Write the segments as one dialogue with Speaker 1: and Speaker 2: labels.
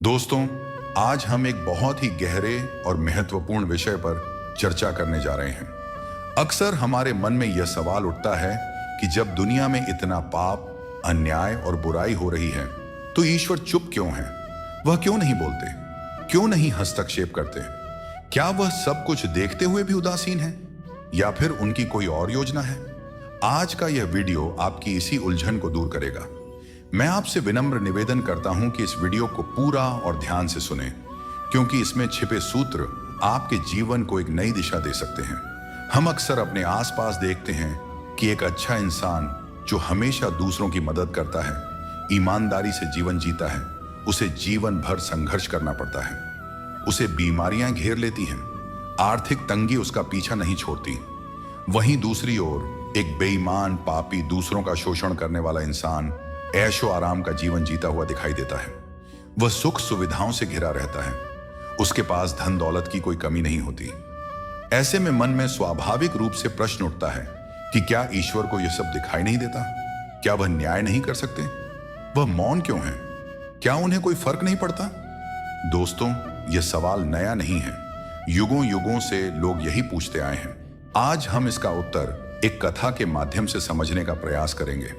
Speaker 1: दोस्तों, आज हम एक बहुत ही गहरे और महत्वपूर्ण विषय पर चर्चा करने जा रहे हैं। अक्सर हमारे मन में यह सवाल उठता है कि जब दुनिया में इतना पाप, अन्याय और बुराई हो रही है, तो ईश्वर चुप क्यों है? वह क्यों नहीं बोलते? क्यों नहीं हस्तक्षेप करते? क्या वह सब कुछ देखते हुए भी उदासीन है, या फिर उनकी कोई और योजना है? आज का यह वीडियो आपकी इसी उलझन को दूर करेगा। मैं आपसे विनम्र निवेदन करता हूं कि इस वीडियो को पूरा और ध्यान से सुनें, क्योंकि इसमें छिपे सूत्र आपके जीवन को एक नई दिशा दे सकते हैं। हम अक्सर अपने आसपास देखते हैं कि एक अच्छा इंसान जो हमेशा दूसरों की मदद करता है, ईमानदारी से जीवन जीता है, उसे जीवन भर संघर्ष करना पड़ता है। उसे बीमारियां घेर लेती हैं, आर्थिक तंगी उसका पीछा नहीं छोड़ती। वहीं दूसरी ओर एक बेईमान, पापी, दूसरों का शोषण करने वाला इंसान ऐशो आराम का जीवन जीता हुआ दिखाई देता है। वह सुख सुविधाओं से घिरा रहता है, उसके पास धन दौलत की कोई कमी नहीं होती। ऐसे में मन में स्वाभाविक रूप से प्रश्न उठता है कि क्या ईश्वर को यह सब दिखाई नहीं देता? क्या वह न्याय नहीं कर सकते? वह मौन क्यों है? क्या उन्हें कोई फर्क नहीं पड़ता? दोस्तों, यह सवाल नया नहीं है। युगों युगों से लोग यही पूछते आए हैं। आज हम इसका उत्तर एक कथा के माध्यम से समझने का प्रयास करेंगे।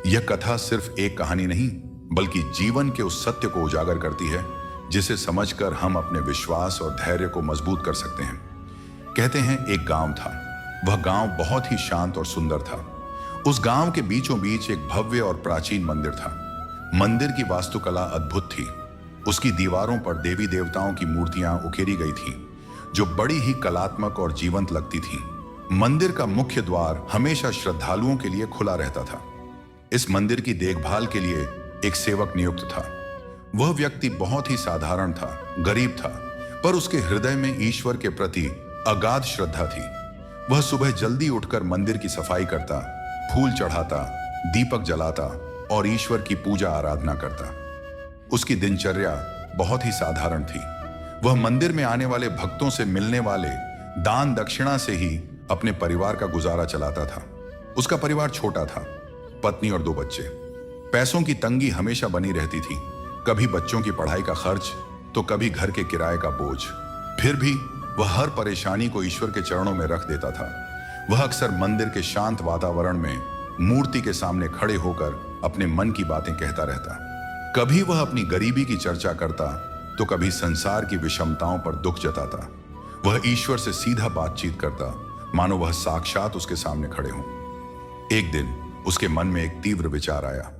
Speaker 1: यह कथा सिर्फ एक कहानी नहीं, बल्कि जीवन के उस सत्य को उजागर करती है जिसे समझकर हम अपने विश्वास और धैर्य को मजबूत कर सकते हैं। कहते हैं एक गांव था। वह गांव बहुत ही शांत और सुंदर था। उस गांव के बीचों बीच एक भव्य और प्राचीन मंदिर था। मंदिर की वास्तुकला अद्भुत थी। उसकी दीवारों पर देवी देवताओं की मूर्तियां उकेरी गई थीं, जो बड़ी ही कलात्मक और जीवंत लगती थीं। मंदिर का मुख्य द्वार हमेशा श्रद्धालुओं के लिए खुला रहता था। इस मंदिर की देखभाल के लिए एक सेवक नियुक्त था। वह व्यक्ति बहुत ही साधारण था, गरीब था, पर उसके हृदय में ईश्वर के प्रति अगाध श्रद्धा थी। वह सुबह जल्दी उठकर मंदिर की सफाई करता, फूल चढ़ाता, दीपक जलाता और ईश्वर की पूजा आराधना करता। उसकी दिनचर्या बहुत ही साधारण थी। वह मंदिर में आने वाले भक्तों से मिलने वाले दान दक्षिणा से ही अपने परिवार का गुजारा चलाता था। उसका परिवार छोटा था, पत्नी और 2 बच्चे। पैसों की तंगी हमेशा बनी रहती थी, कभी बच्चों की पढ़ाई का खर्च तो कभी घर के किराए का बोझ। फिर भी वह हर परेशानी को ईश्वर के चरणों में रख देता था। वह अक्सर मंदिर के शांत वातावरण में मूर्ति के सामने खड़े होकर अपने मन की बातें कहता रहता। कभी वह अपनी गरीबी की चर्चा करता तो कभी संसार की विषमताओं पर दुख जताता। वह ईश्वर से सीधा बातचीत करता, मानो वह साक्षात उसके सामने खड़े हों। एक दिन उसके मन में एक तीव्र विचार आया।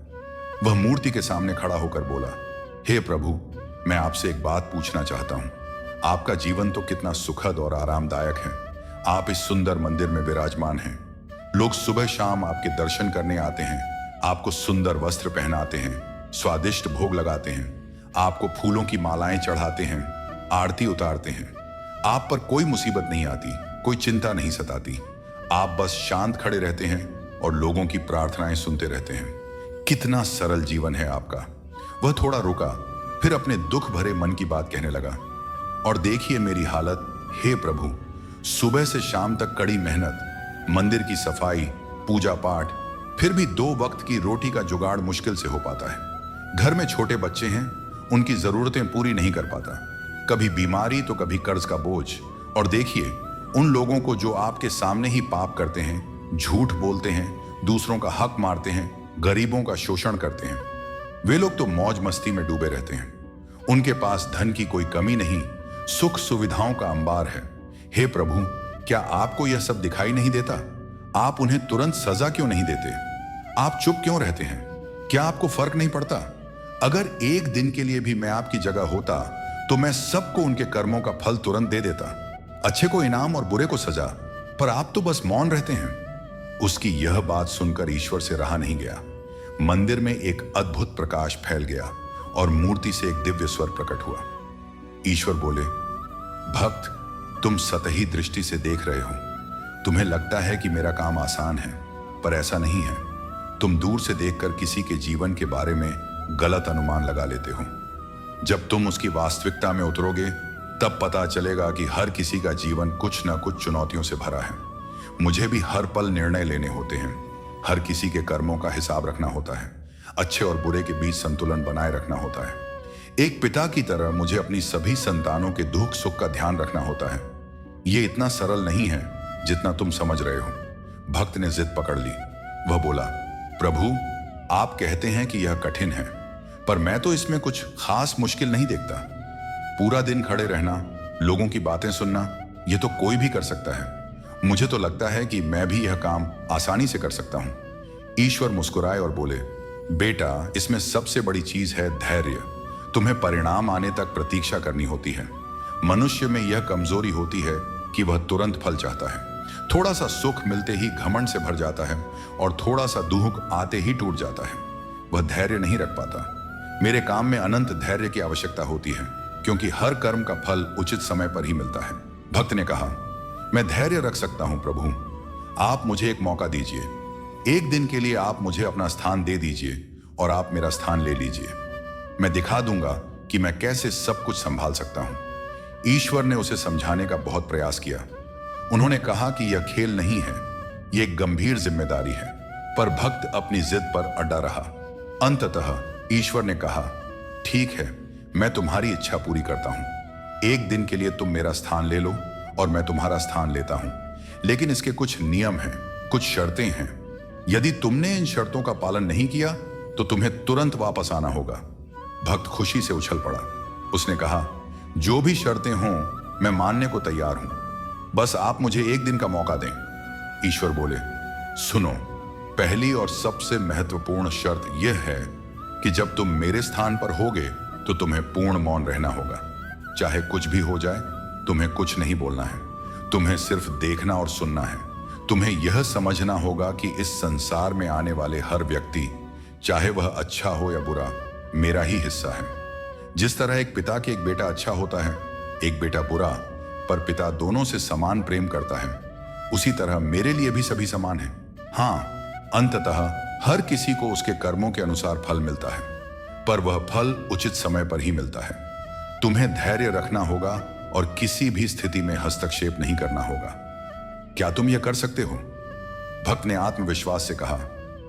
Speaker 1: वह मूर्ति के सामने खड़ा होकर बोला, हे प्रभु, मैं आपसे एक बात पूछना चाहता हूं। आपका जीवन तो कितना सुखद और आरामदायक है। आप इस सुंदर मंदिर में विराजमान हैं। लोग सुबह शाम आपके दर्शन करने आते हैं, आपको सुंदर वस्त्र पहनाते हैं, स्वादिष्ट भोग लगाते हैं, आपको फूलों की मालाएं चढ़ाते हैं, आरती उतारते हैं। आप पर कोई मुसीबत नहीं आती, कोई चिंता नहीं सताती। आप बस शांत खड़े रहते हैं और लोगों की प्रार्थनाएं सुनते रहते हैं। कितना सरल जीवन है आपका। वह थोड़ा रुका, फिर अपने दुख भरे मन की बात कहने लगा, और देखिए मेरी हालत, हे प्रभु, सुबह से शाम तक कड़ी मेहनत, मंदिर की सफाई, पूजा पाठ, फिर भी 2 वक्त की रोटी का जुगाड़ मुश्किल से हो पाता है। घर में छोटे बच्चे हैं, उनकी जरूरतें पूरी नहीं कर पाता। कभी बीमारी तो कभी कर्ज का बोझ। और देखिए उन लोगों को जो आपके सामने ही पाप करते हैं, झूठ बोलते हैं, दूसरों का हक मारते हैं, गरीबों का शोषण करते हैं। वे लोग तो मौज मस्ती में डूबे रहते हैं। उनके पास धन की कोई कमी नहीं, सुख सुविधाओं का अंबार है। हे प्रभु, क्या आपको यह सब दिखाई नहीं देता? आप उन्हें तुरंत सजा क्यों नहीं देते? आप चुप क्यों रहते हैं? क्या आपको फर्क नहीं पड़ता? अगर एक दिन के लिए भी मैं आपकी जगह होता तो मैं सबको उनके कर्मों का फल तुरंत दे देता, अच्छे को इनाम और बुरे को सजा। पर आप तो बस मौन रहते हैं। उसकी यह बात सुनकर ईश्वर से रहा नहीं गया। मंदिर में एक अद्भुत प्रकाश फैल गया और मूर्ति से एक दिव्य स्वर प्रकट हुआ। ईश्वर बोले, भक्त, तुम सतही दृष्टि से देख रहे हो। तुम्हें लगता है कि मेरा काम आसान है, पर ऐसा नहीं है। तुम दूर से देखकर किसी के जीवन के बारे में गलत अनुमान लगा लेते हो। जब तुम उसकी वास्तविकता में उतरोगे, तब पता चलेगा कि हर किसी का जीवन कुछ न कुछ चुनौतियों से भरा है। मुझे भी हर पल निर्णय लेने होते हैं। हर किसी के कर्मों का हिसाब रखना होता है। अच्छे और बुरे के बीच संतुलन बनाए रखना होता है। एक पिता की तरह मुझे अपनी सभी संतानों के दुख सुख का ध्यान रखना होता है। ये इतना सरल नहीं है जितना तुम समझ रहे हो। भक्त ने जिद पकड़ ली। वह बोला, प्रभु, आप कहते हैं कि यह कठिन है, पर मैं तो इसमें कुछ खास मुश्किल नहीं देखता। पूरा दिन खड़े रहना, लोगों की बातें सुनना, यह तो कोई भी कर सकता है। मुझे तो लगता है कि मैं भी यह काम आसानी से कर सकता हूं। ईश्वर मुस्कुराए और बोले, बेटा, इसमें सबसे बड़ी चीज है धैर्य। तुम्हें परिणाम आने तक प्रतीक्षा करनी होती है। मनुष्य में यह कमजोरी होती है कि वह तुरंत फल चाहता है। थोड़ा सा सुख मिलते ही घमंड से भर जाता है और थोड़ा सा दुख आते ही टूट जाता है। वह धैर्य नहीं रख पाता। मेरे काम में अनंत धैर्य की आवश्यकता होती है, क्योंकि हर कर्म का फल उचित समय पर ही मिलता है। भक्त ने कहा, मैं धैर्य रख सकता हूं प्रभु। आप मुझे एक मौका दीजिए। एक दिन के लिए आप मुझे अपना स्थान दे दीजिए और आप मेरा स्थान ले लीजिए। मैं दिखा दूंगा कि मैं कैसे सब कुछ संभाल सकता हूं। ईश्वर ने उसे समझाने का बहुत प्रयास किया। उन्होंने कहा कि यह खेल नहीं है, यह एक गंभीर जिम्मेदारी है। पर भक्त अपनी जिद पर अड़ा रहा। अंततः ईश्वर ने कहा, ठीक है, मैं तुम्हारी इच्छा पूरी करता हूं। एक दिन के लिए तुम मेरा स्थान ले लो और मैं तुम्हारा स्थान लेता हूं। लेकिन इसके कुछ नियम हैं, कुछ शर्तें हैं। यदि तुमने इन शर्तों का पालन नहीं किया तो तुम्हें तुरंत वापस आना होगा। भक्त खुशी से उछल पड़ा। उसने कहा, जो भी शर्तें हों मैं मानने को तैयार हूं, बस आप मुझे एक दिन का मौका दें। ईश्वर बोले, सुनो, पहली और सबसे महत्वपूर्ण शर्त यह है कि जब तुम मेरे स्थान पर होगे तो तुम्हें पूर्ण मौन रहना होगा। चाहे कुछ भी हो जाए, तुम्हें कुछ नहीं बोलना है। तुम्हें सिर्फ देखना और सुनना है। तुम्हें यह समझना होगा कि इस संसार में आने वाले हर व्यक्ति, चाहे वह अच्छा हो या बुरा, मेरा ही हिस्सा है। जिस तरह एक पिता के एक बेटा अच्छा होता है, एक बेटा बुरा, पर पिता दोनों से समान प्रेम करता है, उसी तरह मेरे लिए भी सभी समान हैं। हाँ, अंततः हर किसी को उसके कर्मों के अनुसार फल मिलता है, पर वह फल उचित समय पर ही मिलता है। तुम्हें धैर्य रखना होगा और किसी भी स्थिति में हस्तक्षेप नहीं करना होगा। क्या तुम यह कर सकते हो? भक्त ने आत्मविश्वास से कहा,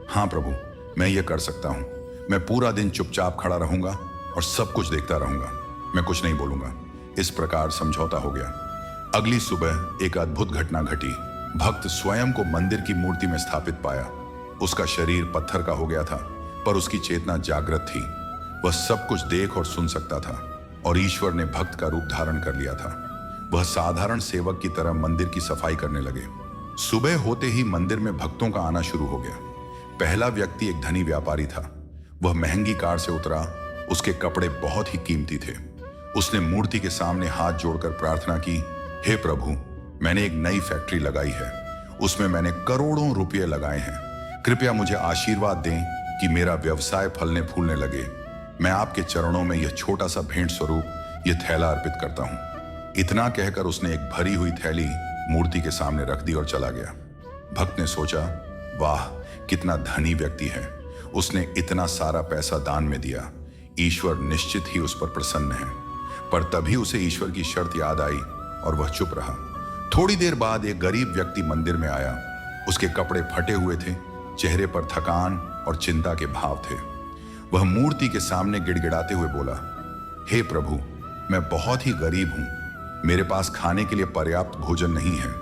Speaker 1: हाँ प्रभु, मैं यह कर सकता हूं। मैं पूरा दिन चुपचाप खड़ा रहूंगा और सब कुछ देखता रहूंगा। मैं कुछ नहीं बोलूंगा। इस प्रकार समझौता हो गया। अगली सुबह एक अद्भुत घटना घटी। भक्त स्वयं को मंदिर की मूर्ति में स्थापित पाया। उसका शरीर पत्थर का हो गया था, पर उसकी चेतना जागृत थी। वह सब कुछ देख और सुन सकता था और ईश्वर ने भक्त का रूप धारण कर लिया था। वह साधारण सेवक की तरह मंदिर की सफाई करने लगे। सुबह होते ही मंदिर में भक्तों का आना शुरू हो गया। पहला व्यक्ति एक धनी व्यापारी था। वह महंगी कार से उतरा। उसके कपड़े बहुत ही कीमती थे। उसने मूर्ति के सामने हाथ जोड़कर प्रार्थना की, हे प्रभु, मैंने एक नई फैक्ट्री लगाई है। उसमें मैंने करोड़ों रुपये लगाए हैं। कृपया मुझे आशीर्वाद दें कि मेरा व्यवसाय फलने फूलने लगे। मैं आपके चरणों में यह छोटा सा भेंट स्वरूप यह थैला अर्पित करता हूं। इतना कहकर उसने एक भरी हुई थैली मूर्ति के सामने रख दी और चला गया। भक्त ने सोचा, वाह, कितना धनी व्यक्ति है। उसने इतना सारा पैसा दान में दिया। ईश्वर निश्चित ही उस पर प्रसन्न है। पर तभी उसे ईश्वर की शर्त याद आई और वह चुप रहा। थोड़ी देर बाद एक गरीब व्यक्ति मंदिर में आया। उसके कपड़े फटे हुए थे, चेहरे पर थकान और चिंता के भाव थे। वह मूर्ति के सामने गिड़गिड़ाते हुए बोला, हे प्रभु, मैं बहुत ही गरीब हूं। मेरे पास खाने के लिए पर्याप्त भोजन नहीं है।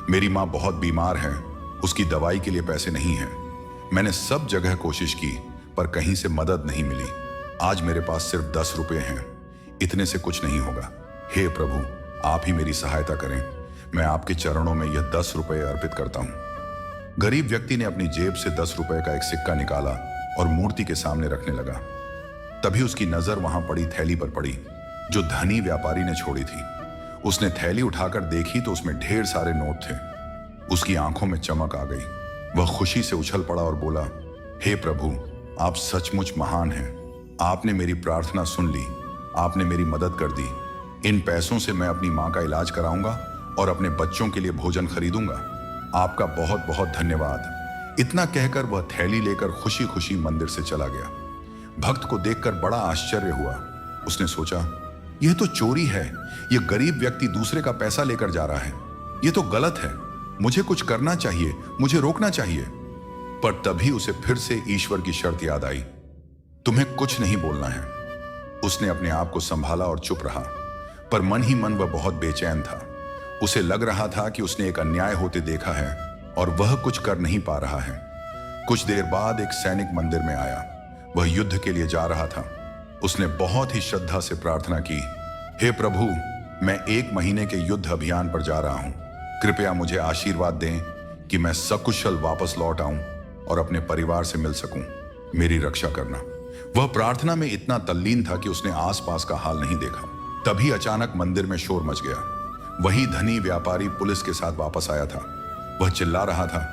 Speaker 1: मेरी माँ बहुत बीमार है, उसकी दवाई के लिए पैसे नहीं हैं। मैंने सब जगह कोशिश की, पर कहीं से मदद नहीं मिली। आज मेरे पास सिर्फ 10 रुपये हैं। इतने से कुछ नहीं होगा। हे प्रभु, आप ही मेरी सहायता करें। मैं आपके चरणों में यह 10 रुपये अर्पित करता हूं। गरीब व्यक्ति ने अपनी जेब से 10 रुपये का एक सिक्का निकाला और मूर्ति के सामने रखने लगा। तभी उसकी नजर वहां पड़ी थैली पर पड़ी, जो धनी व्यापारी ने छोड़ी थी। उसने थैली उठाकर देखी तो उसमें ढेर सारे नोट थे। उसकी आंखों में चमक आ गई। वह खुशी से उछल पड़ा और बोला, हे प्रभु, आप सचमुच महान हैं। आपने मेरी प्रार्थना सुन ली। आपने मेरी मदद कर दी। इन पैसों से मैं अपनी माँ का इलाज कराऊंगा और अपने बच्चों के लिए भोजन खरीदूंगा। आपका बहुत बहुत धन्यवाद। इतना कहकर वह थैली लेकर खुशी खुशी मंदिर से चला गया। भक्त को देखकर बड़ा आश्चर्य हुआ। उसने सोचा, यह तो चोरी है। यह गरीब व्यक्ति दूसरे का पैसा लेकर जा रहा है। यह तो गलत है। मुझे कुछ करना चाहिए, मुझे रोकना चाहिए। पर तभी उसे फिर से ईश्वर की शर्त याद आई, तुम्हें कुछ नहीं बोलना है। उसने अपने आप को संभाला और चुप रहा, पर मन ही मन वह बहुत बेचैन था। उसे लग रहा था कि उसने एक अन्याय होते देखा है और वह कुछ कर नहीं पा रहा है। कुछ देर बाद एक सैनिक मंदिर में आया। वह युद्ध के लिए जा रहा था। उसने बहुत ही श्रद्धा से प्रार्थना की, हे प्रभु, मैं 1 महीने के युद्ध अभियान पर जा रहा हूं। कृपया मुझे आशीर्वाद दें कि मैं सकुशल वापस लौट आऊं और अपने परिवार से मिल सकूं। मेरी रक्षा करना। वह प्रार्थना में इतना तल्लीन था कि उसने आसपास का हाल नहीं देखा। तभी अचानक मंदिर में शोर मच गया। वही धनी व्यापारी पुलिस के साथ वापस आया था। वह चिल्ला रहा था,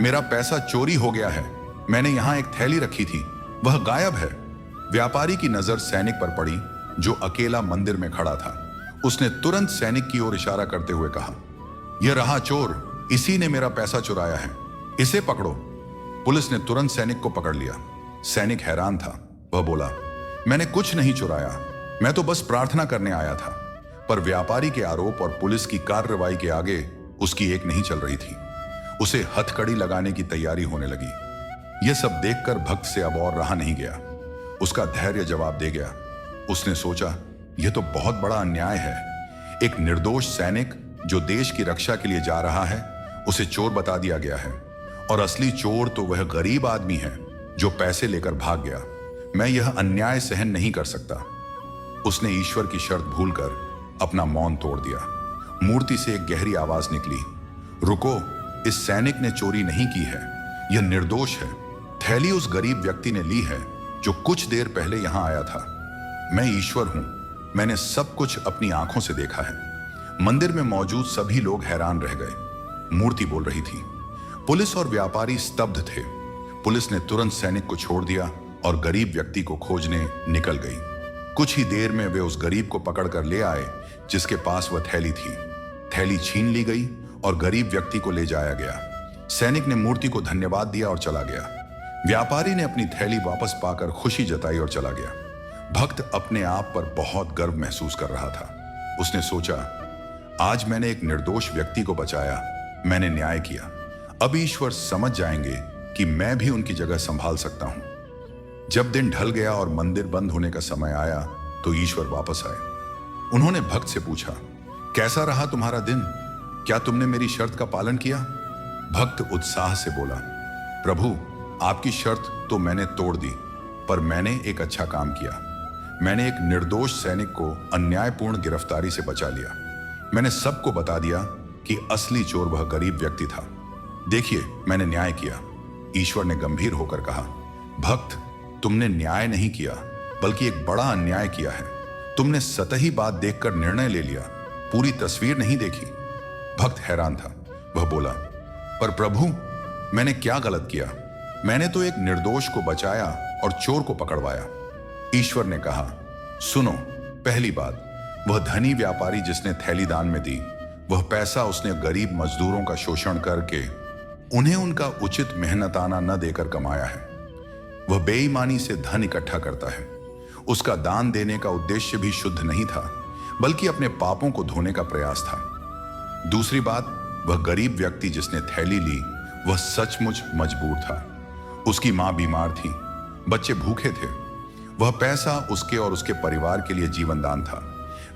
Speaker 1: मेरा पैसा चोरी हो गया है। मैंने यहां एक थैली रखी थी, वह गायब है। व्यापारी की नजर सैनिक पर पड़ी जो अकेला मंदिर में खड़ा था। उसने तुरंत सैनिक की ओर इशारा करते हुए कहा, यह रहा चोर, इसी ने मेरा पैसा चुराया है, इसे पकड़ो। पुलिस ने तुरंत सैनिक को पकड़ लिया। सैनिक हैरान था। वह बोला, मैंने कुछ नहीं चुराया, मैं तो बस प्रार्थना करने आया था। पर व्यापारी के आरोप और पुलिस की कार्रवाई के आगे उसकी एक नहीं चल रही थी। उसे हथकड़ी लगाने की तैयारी होने लगी। यह सब देखकर भक्त से अब और रहा नहीं गया। उसका धैर्य जवाब दे गया। उसने सोचा, यह तो बहुत बड़ा अन्याय है। एक निर्दोष सैनिक जो देश की रक्षा के लिए जा रहा है, उसे चोर बता दिया गया है, और असली चोर तो वह गरीब आदमी है जो पैसे लेकर भाग गया। मैं यह अन्याय सहन नहीं कर सकता। उसने ईश्वर की शर्त भूलकर अपना मौन तोड़ दिया। मूर्ति से एक गहरी आवाज निकली, रुको, इस सैनिक ने चोरी नहीं की है, यह निर्दोष है। थैली उस गरीब व्यक्ति ने ली है जो कुछ देर पहले यहां आया था। मैं ईश्वर हूं, मैंने सब कुछ अपनी आंखों से देखा है। मंदिर में मौजूद सभी लोग हैरान रह गए। मूर्ति बोल रही थी। पुलिस और व्यापारी स्तब्ध थे। पुलिस ने तुरंत सैनिक को छोड़ दिया और गरीब व्यक्ति को खोजने निकल गई। कुछ ही देर में वे उस गरीब को पकड़कर ले आए जिसके पास वह थैली थी। थैली छीन ली गई और गरीब व्यक्ति को ले जाया गया। सैनिक ने मूर्ति को धन्यवाद दिया और चला गया। व्यापारी ने अपनी थैली वापस पाकर खुशी जताई और चला गया। भक्त अपने आप पर बहुत गर्व महसूस कर रहा था। उसने सोचा, आज मैंने एक निर्दोष व्यक्ति को बचाया, मैंने न्याय किया। अब ईश्वर समझ जाएंगे कि मैं भी उनकी जगह संभाल सकता हूं। जब दिन ढल गया और मंदिर बंद होने का समय आया तो ईश्वर वापस आए। उन्होंने भक्त से पूछा, कैसा रहा तुम्हारा दिन? क्या तुमने मेरी शर्त का पालन किया? भक्त उत्साह से बोला, प्रभु, आपकी शर्त तो मैंने तोड़ दी, पर मैंने एक अच्छा काम किया। मैंने एक निर्दोष सैनिक को अन्यायपूर्ण गिरफ्तारी से बचा लिया। मैंने सबको बता दिया कि असली चोर वह गरीब व्यक्ति था। देखिए, मैंने न्याय किया। ईश्वर ने गंभीर होकर कहा, भक्त, तुमने न्याय नहीं किया बल्कि एक बड़ा अन्याय किया है। तुमने सतही बात देखकर निर्णय ले लिया, पूरी तस्वीर नहीं देखी। भक्त हैरान था। वह बोला, पर प्रभु, मैंने क्या गलत किया? मैंने तो एक निर्दोष को बचाया और चोर को पकड़वाया। ईश्वर ने कहा, सुनो, पहली बात, वह धनी व्यापारी जिसने थैली दान में दी, वह पैसा उसने गरीब मजदूरों का शोषण करके उन्हें उनका उचित मेहनताना न देकर कमाया है। वह बेईमानी से धन इकट्ठा करता है। उसका दान देने का उद्देश्य भी शुद्ध नहीं था, बल्कि अपने पापों को धोने का प्रयास था। दूसरी बात, वह गरीब व्यक्ति जिसने थैली ली, वह सचमुच मजबूर था। उसकी मां बीमार थी, बच्चे भूखे थे। वह पैसा उसके और उसके परिवार के लिए जीवन दान था।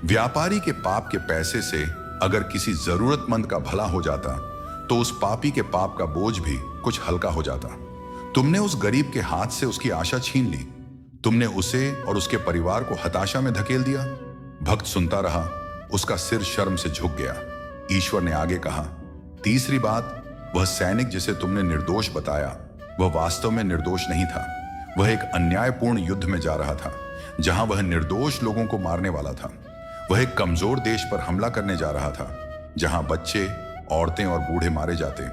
Speaker 1: व्यापारी के पाप के पैसे से अगर किसी जरूरतमंद का भला हो जाता तो उस पापी के पाप का बोझ भी कुछ हल्का हो जाता। तुमने उस गरीब के हाथ से उसकी आशा छीन ली। तुमने उसे और उसके परिवार को हताशा में धकेल दिया। भक्त सुनता रहा, उसका सिर शर्म से झुक गया। ईश्वर ने आगे कहा, तीसरी बात, वह सैनिक जिसे तुमने निर्दोष बताया, वह वास्तव में निर्दोष नहीं था। वह एक अन्यायपूर्ण युद्ध में जा रहा था जहां वह निर्दोष लोगों को मारने वाला था। वह एक कमजोर देश पर हमला करने जा रहा था जहां बच्चे, औरतें और बूढ़े मारे जाते।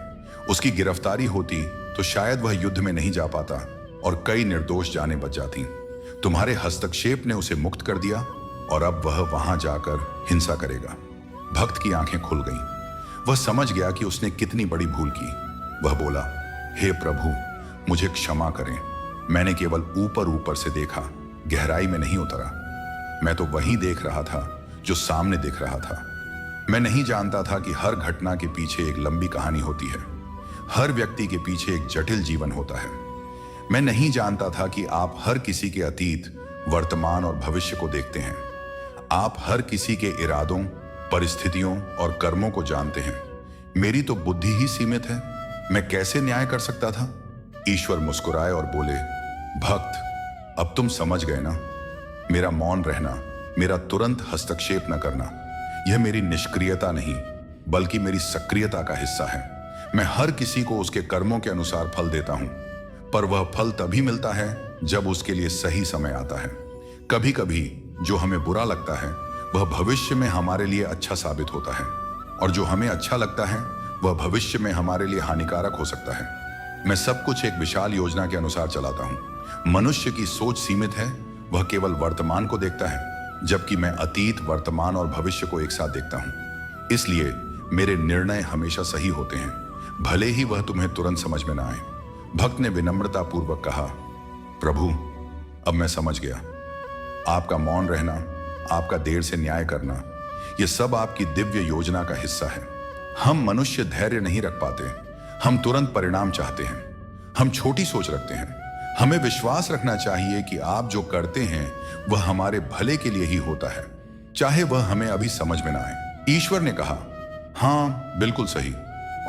Speaker 1: उसकी गिरफ्तारी होती तो शायद वह युद्ध में नहीं जा पाता और कई निर्दोष जानें बच जाती। तुम्हारे हस्तक्षेप ने उसे मुक्त कर दिया और अब वह वहां जाकर हिंसा करेगा। भक्त की आंखें खुल गईं। वह समझ गया कि उसने कितनी बड़ी भूल की। वह बोला, हे प्रभु, मुझे क्षमा करें। मैंने केवल ऊपर ऊपर से देखा, गहराई में नहीं उतरा। मैं तो वही देख रहा था जो सामने दिख रहा था। मैं नहीं जानता था कि हर घटना के पीछे एक लंबी कहानी होती है। हर व्यक्ति के पीछे एक जटिल जीवन होता है। मैं नहीं जानता था कि आप हर किसी के अतीत वर्तमान और भविष्य को देखते हैं। आप हर किसी के इरादों, परिस्थितियों और कर्मों को जानते हैं। मेरी तो बुद्धि ही सीमित है, मैं कैसे न्याय कर सकता था? ईश्वर मुस्कुराए और बोले, भक्त, अब तुम समझ गए ना। मेरा मौन रहना, मेरा तुरंत हस्तक्षेप न करना, यह मेरी निष्क्रियता नहीं बल्कि मेरी सक्रियता का हिस्सा है। मैं हर किसी को उसके कर्मों के अनुसार फल देता हूं, पर वह फल तभी मिलता है जब उसके लिए सही समय आता है। कभी कभी जो हमें बुरा लगता है वह भविष्य में हमारे लिए अच्छा साबित होता है, और जो हमें अच्छा लगता है वह भविष्य में हमारे लिए हानिकारक हो सकता है। मैं सब कुछ एक विशाल योजना के अनुसार चलाता हूं। मनुष्य की सोच सीमित है, वह केवल वर्तमान को देखता है, जबकि मैं अतीत, वर्तमान और भविष्य को एक साथ देखता हूं। इसलिए मेरे निर्णय हमेशा सही होते हैं, भले ही वह तुम्हें तुरंत समझ में ना आए। भक्त ने विनम्रता पूर्वक कहा, प्रभु, अब मैं समझ गया। आपका मौन रहना, आपका देर से न्याय करना, यह सब आपकी दिव्य योजना का हिस्सा है। हम मनुष्य धैर्य नहीं रख पाते, हम तुरंत परिणाम चाहते हैं, हम छोटी सोच रखते हैं। हमें विश्वास रखना चाहिए कि आप जो करते हैं वह हमारे भले के लिए ही होता है, चाहे वह हमें अभी समझ में ना आए। ईश्वर ने कहा, हाँ, बिल्कुल सही।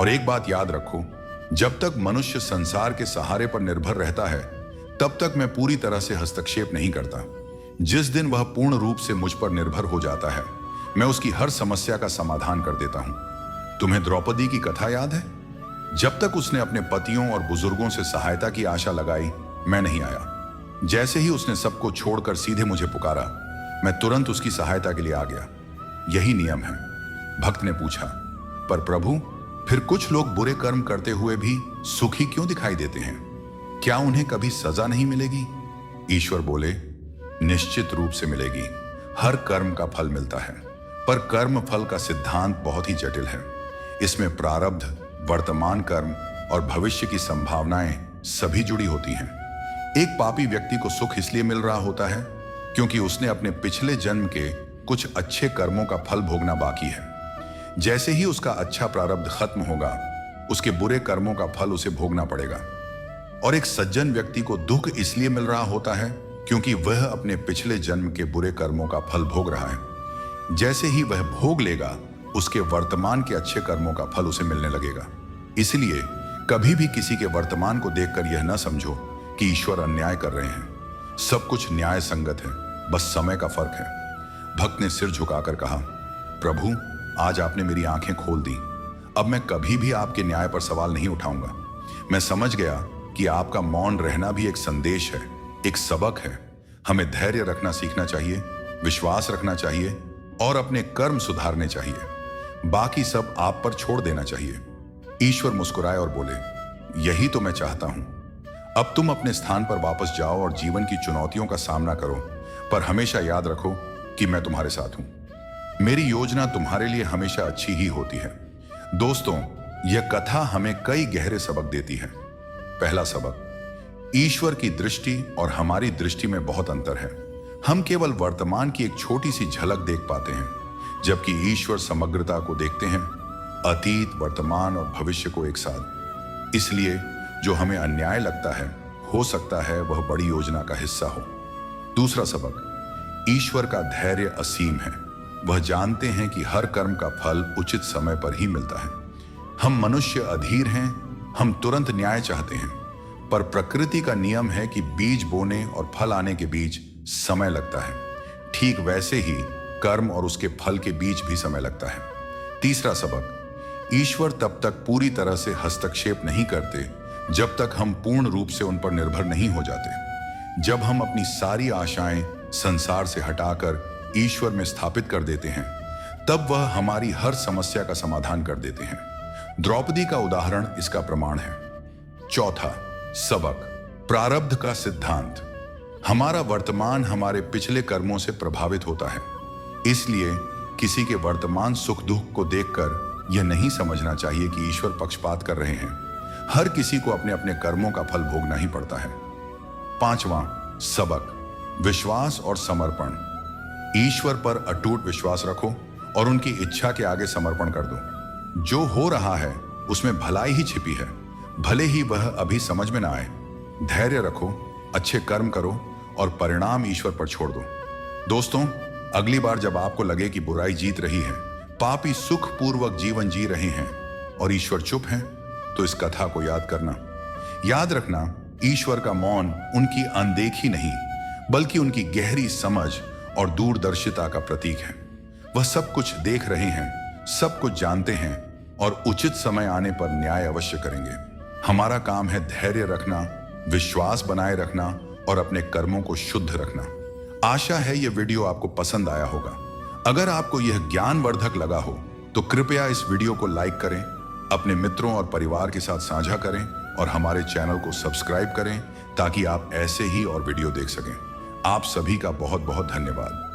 Speaker 1: और एक बात याद रखो, जब तक मनुष्य संसार के सहारे पर निर्भर रहता है तब तक मैं पूरी तरह से हस्तक्षेप नहीं करता। जिस दिन वह पूर्ण रूप से मुझ पर निर्भर हो जाता है, मैं उसकी हर समस्या का समाधान कर देता हूं। तुम्हें द्रौपदी की कथा याद है? जब तक उसने अपने पतियों और बुजुर्गों से सहायता की आशा लगाई, मैं नहीं आया। जैसे ही उसने सबको छोड़कर सीधे मुझे पुकारा, मैं तुरंत उसकी सहायता के लिए आ गया। यही नियम है। भक्त ने पूछा, पर प्रभु, फिर कुछ लोग बुरे कर्म करते हुए भी सुखी क्यों दिखाई देते हैं? क्या उन्हें कभी सजा नहीं मिलेगी? ईश्वर बोले, निश्चित रूप से मिलेगी। हर कर्म का फल मिलता है, पर कर्म फल का सिद्धांत बहुत ही जटिल है। इसमें प्रारब्ध, वर्तमान कर्म और भविष्य की संभावनाएं सभी जुड़ी होती हैं। एक पापी व्यक्ति को सुख इसलिए मिल रहा होता है क्योंकि उसने अपने पिछले जन्म के कुछ अच्छे कर्मों का फल भोगना बाकी है। जैसे ही उसका अच्छा प्रारब्ध खत्म होगा, उसके बुरे कर्मों का फल उसे भोगना पड़ेगा। और एक सज्जन व्यक्ति को दुख इसलिए मिल रहा होता है क्योंकि वह अपने पिछले जन्म के बुरे कर्मों का फल भोग रहा है। जैसे ही वह भोग लेगा, उसके वर्तमान के अच्छे कर्मों का फल उसे मिलने लगेगा। इसलिए कभी भी किसी के वर्तमान को देखकर यह न समझो कि ईश्वर अन्याय कर रहे हैं। सब कुछ न्याय संगत है, बस समय का फर्क है। भक्त ने सिर झुकाकर कहा, प्रभु, आज आपने मेरी आंखें खोल दी। अब मैं कभी भी आपके न्याय पर सवाल नहीं उठाऊंगा। मैं समझ गया कि आपका मौन रहना भी एक संदेश है, एक सबक है। हमें धैर्य रखना सीखना चाहिए, विश्वास रखना चाहिए और अपने कर्म सुधारने चाहिए। बाकी सब आप पर छोड़ देना चाहिए। ईश्वर मुस्कुराए और बोले, यही तो मैं चाहता हूं। अब तुम अपने स्थान पर वापस जाओ और जीवन की चुनौतियों का सामना करो, पर हमेशा याद रखो कि मैं तुम्हारे साथ हूं। मेरी योजना तुम्हारे लिए हमेशा अच्छी ही होती है। दोस्तों, यह कथा हमें कई गहरे सबक देती है। पहला सबक, ईश्वर की दृष्टि और हमारी दृष्टि में बहुत अंतर है। हम केवल वर्तमान की एक छोटी सी झलक देख पाते हैं, जबकि ईश्वर समग्रता को देखते हैं, अतीत, वर्तमान और भविष्य को एक साथ। इसलिए जो हमें अन्याय लगता है, हो सकता है वह बड़ी योजना का हिस्सा हो। दूसरा सबक, ईश्वर का धैर्य असीम है। वह जानते हैं कि हर कर्म का फल उचित समय पर ही मिलता है। हम मनुष्य अधीर हैं, हम तुरंत न्याय चाहते हैं, पर प्रकृति का नियम है कि बीज बोने और फल आने के बीच समय लगता है। ठीक वैसे ही कर्म और उसके फल के बीच भी समय लगता है। तीसरा सबक, ईश्वर तब तक पूरी तरह से हस्तक्षेप नहीं करते जब तक हम पूर्ण रूप से उन पर निर्भर नहीं हो जाते। जब हम अपनी सारी आशाएं संसार से हटाकर ईश्वर में स्थापित कर देते हैं, तब वह हमारी हर समस्या का समाधान कर देते हैं। द्रौपदी का उदाहरण इसका प्रमाण है। चौथा सबक, प्रारब्ध का सिद्धांत। हमारा वर्तमान हमारे पिछले कर्मों से प्रभावित होता है। इसलिए किसी के वर्तमान सुख दुख को देखकर यह नहीं समझना चाहिए कि ईश्वर पक्षपात कर रहे हैं। हर किसी को अपने अपने कर्मों का फल भोगना ही पड़ता है। पांचवां सबक, विश्वास और समर्पण। ईश्वर पर अटूट विश्वास रखो और उनकी इच्छा के आगे समर्पण कर दो। जो हो रहा है उसमें भलाई ही छिपी है, भले ही वह अभी समझ में ना आए। धैर्य रखो, अच्छे कर्म करो और परिणाम ईश्वर पर छोड़ दो। दोस्तों, अगली बार जब आपको लगे कि बुराई जीत रही है, पापी सुखपूर्वक जीवन जी रहे हैं और ईश्वर चुप है, तो इस कथा को याद करना। याद रखना, ईश्वर का मौन उनकी अनदेखी नहीं, बल्कि उनकी गहरी समझ और दूरदर्शिता का प्रतीक है। वह सब कुछ देख रहे हैं, सब कुछ जानते हैं और उचित समय आने पर न्याय अवश्य करेंगे। हमारा काम है धैर्य रखना, विश्वास बनाए रखना और अपने कर्मों को शुद्ध रखना। आशा है यह वीडियो आपको पसंद आया होगा। अगर आपको यह ज्ञानवर्धक लगा हो तो कृपया इस वीडियो को लाइक करें, अपने मित्रों और परिवार के साथ साझा करें और हमारे चैनल को सब्सक्राइब करें ताकि आप ऐसे ही और वीडियो देख सकें। आप सभी का बहुत बहुत धन्यवाद।